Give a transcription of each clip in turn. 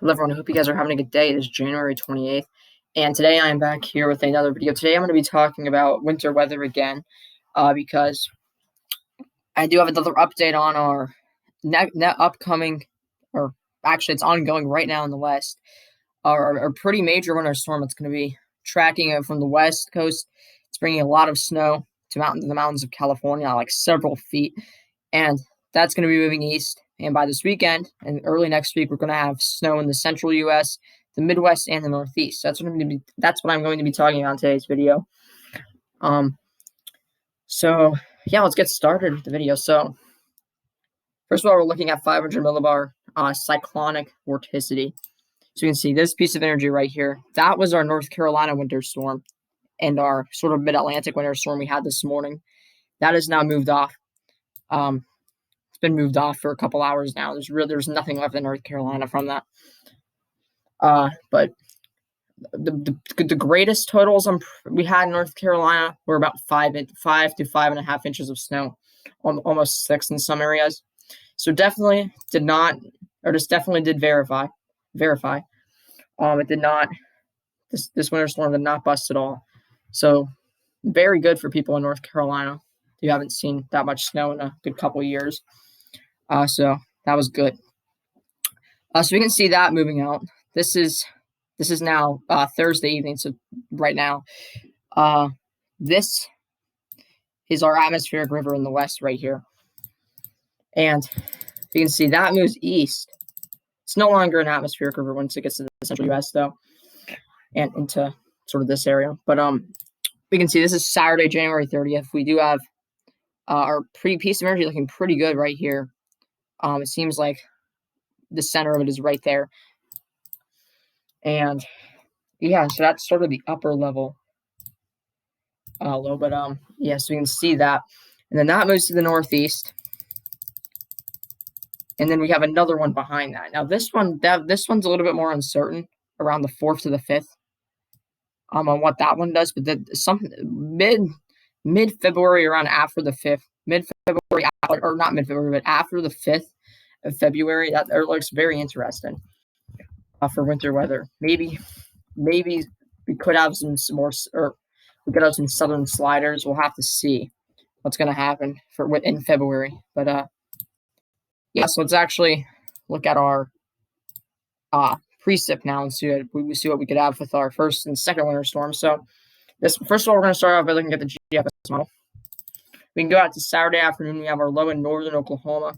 Hello, everyone. I hope you guys are having a good day. It is January 28th, and today I am back here with another video. Today I'm going to be talking about winter weather again, because I do have another update on our upcoming, or actually it's ongoing right now in the West, our pretty major winter storm. It's going to be tracking it from the West Coast. It's bringing a lot of snow to the mountains of California, like several feet, and that's going to be moving east. And by this weekend and early next week, we're going to have snow in the central U.S., the Midwest, and the Northeast. That's what I'm going to be talking about in today's video. So yeah, let's get started with the video. So first of all, we're looking at 500 millibar cyclonic vorticity. So you can see this piece of energy right here. That was our North Carolina winter storm and our sort of mid-Atlantic winter storm we had this morning. That has now moved off. It's been moved off for a couple hours now. There's nothing left in North Carolina from that. But the greatest totals we had in North Carolina were about 5 to 5.5 inches of snow, almost 6 in some areas. So definitely did verify. It did not. This winter storm did not bust at all. So very good for people in North Carolina who haven't seen that much snow in a good couple of years. So that was good. So we can see that moving out. This is now Thursday evening. So right now, this is our atmospheric river in the west right here. And you can see that moves east. It's no longer an atmospheric river once it gets to the central U.S. though, and into sort of this area. But we can see this is Saturday, January 30th. We do have our piece of energy looking pretty good right here. It seems like the center of it is right there. And yeah, so that's sort of the upper level low. But yeah, so you can see that. And then that moves to the northeast. And then we have another one behind that. Now this one's a little bit more uncertain, around the 4th to the 5th. On what that one does, but mid-February, around after the 5th, mid-February, or not mid-February, but after the 5th of February, that looks very interesting for winter weather. Maybe we could have some more, or we could have some southern sliders. We'll have to see what's going to happen in February. But yeah, so let's actually look at our precip now and see what we could have with our first and second winter storm. So first of all, we're going to start off by looking at the GFS model. We can go out to Saturday afternoon. We have our low in northern Oklahoma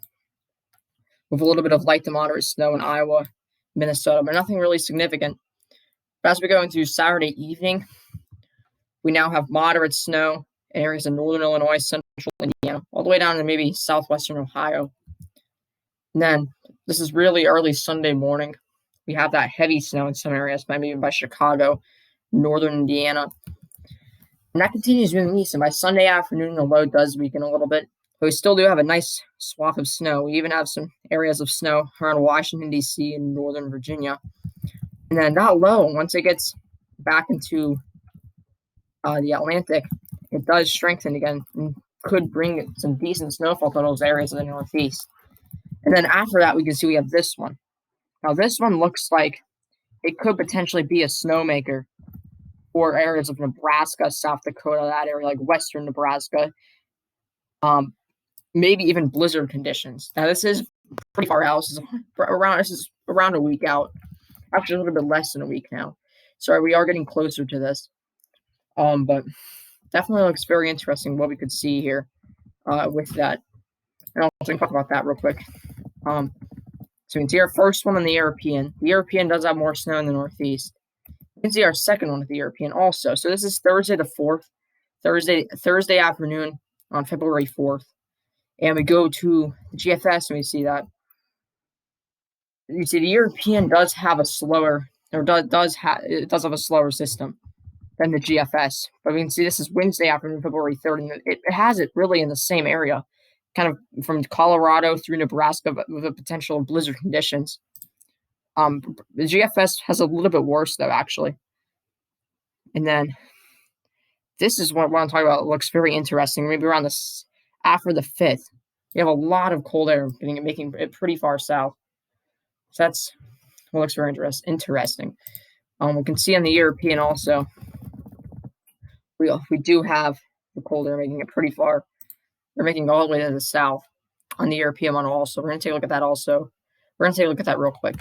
with a little bit of light to moderate snow in Iowa, Minnesota, but nothing really significant. But as we go into Saturday evening, we now have moderate snow in areas in northern Illinois, central Indiana, all the way down to maybe southwestern Ohio. And then this is really early Sunday morning. We have that heavy snow in some areas, maybe even by Chicago, northern Indiana. And that continues moving east. And by Sunday afternoon, the low does weaken a little bit. But we still do have a nice swath of snow. We even have some areas of snow around Washington, D.C. and northern Virginia. And then that low, once it gets back into the Atlantic, it does strengthen again and could bring some decent snowfall to those areas in the Northeast. And then after that, we can see we have this one. Now, this one looks like it could potentially be a snowmaker for areas of Nebraska, South Dakota, that area, like western Nebraska. Maybe even blizzard conditions. Now, this is pretty far out. This is around a week out. Actually, a little bit less than a week now. Sorry, we are getting closer to this. But definitely looks very interesting what we could see here with that. And I'll talk about that real quick. So you can see our first one on the European. The European does have more snow in the Northeast. You can see our second one with the European also. So this is Thursday the 4th, Thursday afternoon on February 4th. And we go to the GFS and we see that. You see the European does have a slower, or does have a slower system than the GFS. But we can see this is Wednesday afternoon, February 3rd, and it has it really in the same area, kind of from Colorado through Nebraska, but with a potential of blizzard conditions. The GFS has a little bit worse, though, actually. And then this is what I'm talking about. It looks very interesting. Maybe around after the 5th, we have a lot of cold air making it pretty far south. So that's looks very interesting. We can see on the European also, we do have the cold air making it pretty far. They're making it all the way to the south on the European model also. We're going to take a look at that also. We're going to take a look at that real quick.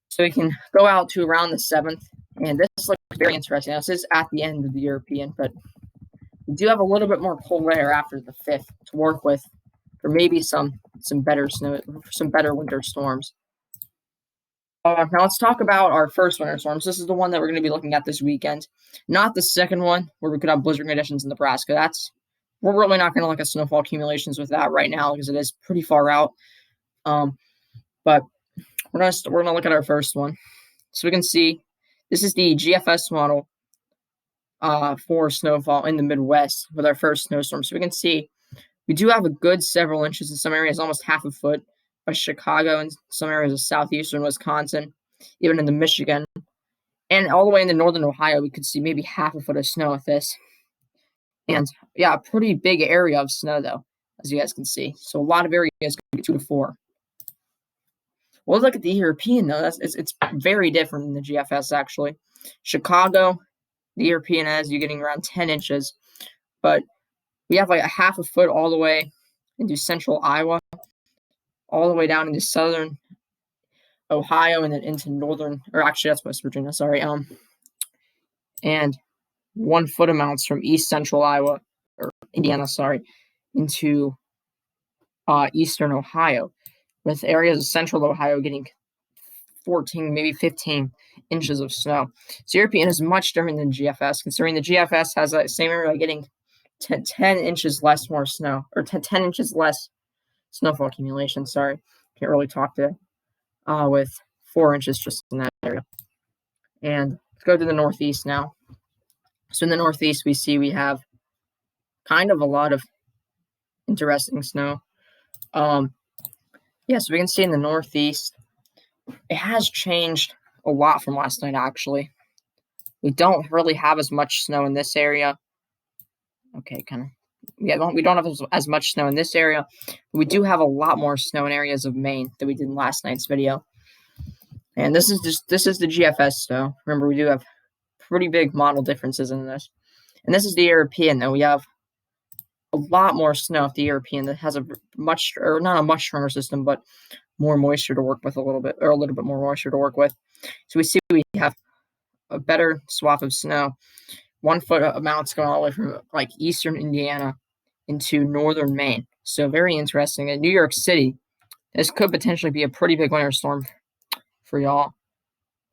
So we can go out to around the 7th, and this looks very interesting. Now, this is at the end of the European, but we do have a little bit more cold air after the 5th to work with for maybe some better snow, some better winter storms. Now let's talk about our first winter storms. This is the one that we're going to be looking at this weekend, not the second one where we could have blizzard conditions in Nebraska. We're really not going to look at snowfall accumulations with that right now because it is pretty far out. But we're gonna look at our first one. So we can see this is the GFS model for snowfall in the Midwest with our first snowstorm. So we can see we do have a good several inches in some areas, almost half a foot by Chicago and some areas of southeastern Wisconsin, even in the Michigan, and all the way into northern Ohio. We could see maybe half a foot of snow with this. And yeah, a pretty big area of snow though, as you guys can see. So a lot of areas could be 2 to 4. We'll look at the European though. It's very different than the GFS actually. Chicago, the European has you getting around 10 inches, but we have like a half a foot all the way into central Iowa, all the way down into southern Ohio, and then into northern, or actually that's West Virginia. Sorry, and 1 foot amounts from east central Iowa or Indiana, sorry, into eastern Ohio, with areas of central Ohio getting 14, maybe 15 inches of snow. So European is much different than GFS, considering the GFS has that same area getting 10 inches less more snow, or 10 inches less snowfall accumulation. Sorry, can't really talk today. With 4 inches just in that area. And let's go to the Northeast now. So in the Northeast, we have kind of a lot of interesting snow. Yeah, so we can see in the Northeast, it has changed a lot from last night, actually. We don't really have as much snow in this area. Okay, we don't have as much snow in this area, but we do have a lot more snow in areas of Maine than we did in last night's video. And this is the GFS snow. Remember, we do have pretty big model differences in this. And this is the European, though. We have a lot more snow at the European that has not a much stronger system, but more moisture to work with a little bit more moisture to work with. So we see we have a better swath of snow. 1 foot amounts going all the way from like eastern Indiana into northern Maine. So very interesting. In New York City, this could potentially be a pretty big winter storm for y'all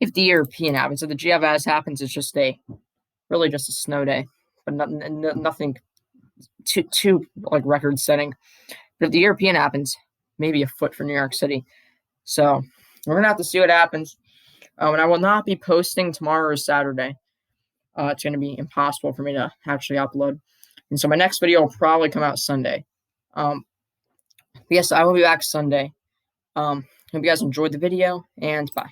if the European happens. If the GFS happens, it's just really just a snow day, but nothing too like record setting. But if the European happens, maybe a foot for New York City. So we're gonna have to see what happens. And I will not be posting tomorrow or Saturday. It's gonna be impossible for me to actually upload. And so my next video will probably come out Sunday. Yes, I will be back Sunday. Hope you guys enjoyed the video, and bye.